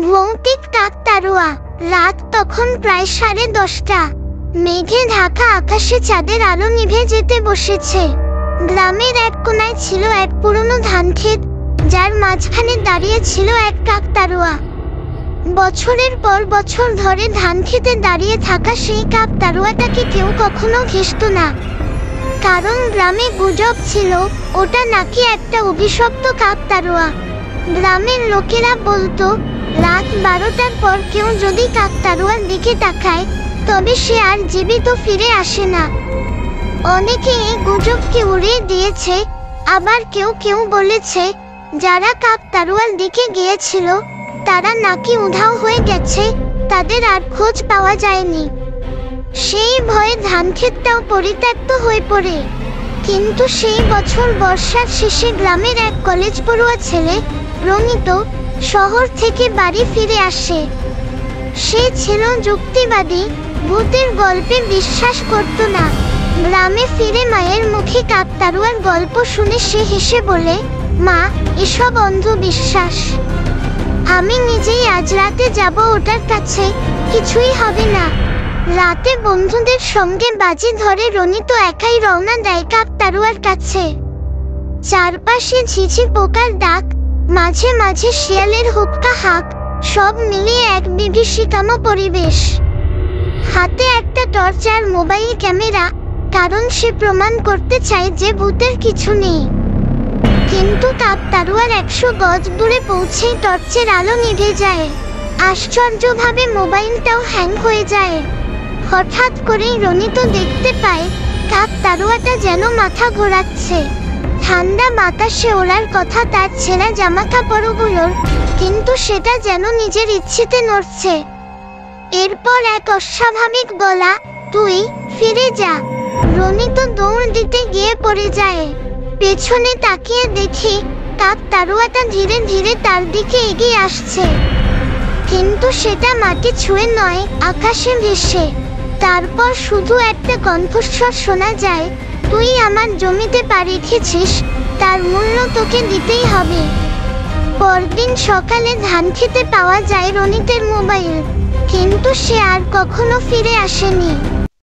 ভৌতিক কাকতাড়ুয়া। রাত তখন প্রায় 10:30। মেঘে ঢাকা আকাশে চাঁদের আলো নিভে যেতে বসেছে। গ্রামের এক কোনায় ছিল এক পুরনো ধানক্ষেত, যার মাঝখানে দাঁড়িয়ে ছিল এক কাকতাড়ুয়া। বছরের পর বছর ধরে ধানক্ষেতে দাঁড়িয়ে থাকা সেই কাকতাড়ুয়াটাকে কেউ কখনো ঘেঁষত না, কারণ গ্রামে গুজব ছিল ওটা নাকি একটা অভিশপ্ত কাকতাড়ুয়া। গ্রামের লোকেরা বলতো, রাত 12টার পর কেউ যদি কাকতাড়ুয়ার দিকে তাকায় তবে সে আর জীবিত ফিরে আসে না। অনেকে এই গুজবকে উড়িয়ে দিয়েছে, আবার কেউ কেউ বলেছে যারা কাকতাড়ুয়ার দিকে গিয়েছিল তারা নাকি উধাও হয়ে গেছে, তাদের আর খোঁজ পাওয়া যায়নি। সেই ভয়ে ধানক্ষেতটাও পরিত্যক্ত হয়ে পড়ে। কিন্তু সেই বছর বর্ষার শেষে গ্রামের এক কলেজ পড়ুয়া ছেলে রনিত শহর থেকে বাড়ি ফিরে আসে। সে ছিল যুক্তিবাদী, ভূতের গল্পে বিশ্বাস করত না। গ্রামে ফিরে মায়ের মুখে কাকতাড়ুয়ার গল্প শুনে সে হেসে বলে, মা, এসব অন্ধবিশ্বাস। আমি নিজেই আজ রাতে যাব ওটার কাছে, কিছুই হবে না। রাতে বন্ধুদের সঙ্গে বাজি ধরে রনিত একাই রওনা দেয় কাকতাড়ুয়ার কাছে। চারপাশে ঝিঝি পোকার ডাক, মাঝে মাঝে শিয়ালের হুক্কা হাঁক, সব মিলিয়ে এক বিভীষিকাম পরিবেশ। হাতে একটা টর্চ আর মোবাইল ক্যামেরা, কারণ সে প্রমাণ করতে চায় যে ভূতের কিছু নেই। কিন্তু কাকতাড়ুয়ার 100 গজ দূরে পৌঁছেই টর্চের আলো নিভে যায়। আশ্চর্যভাবে মোবাইলটাও হ্যাং হয়ে যায়। হঠাৎ করেই রনিত দেখতে পায় কাকতাড়ুয়াটা যেন মাথা ঘোরাচ্ছে। ঠান্ডা বাতাসে ওড়ার কথা তার ছেঁড়া জামা কাপড়গুলোর, কিন্তু সেটা যেন নিজের ইচ্ছেতে নড়ছে। এরপর এক অস্বাভাবিক গলা, তুই ফিরে যা। রনিত দৌড় দিতে গিয়ে পড়ে যায়। পেছনে তাকিয়ে দেখি কাকতাড়ুয়াটা ধীরে ধীরে তার দিকে এগিয়ে আসছে, কিন্তু সেটা মাটি ছুঁয়ে নয়, আকাশে ভেসে। তারপর শুধু একটা কণ্ঠস্বর শোনা যায়, তুই আমার জমিতে পা রেখেছিস, তার মূল্য তোকে দিতেই হবে। পরদিন সকালে ধানক্ষেতে পাওয়া যায় রনিতের মোবাইল, কিন্তু সে আর কখনো ফিরে আসেনি।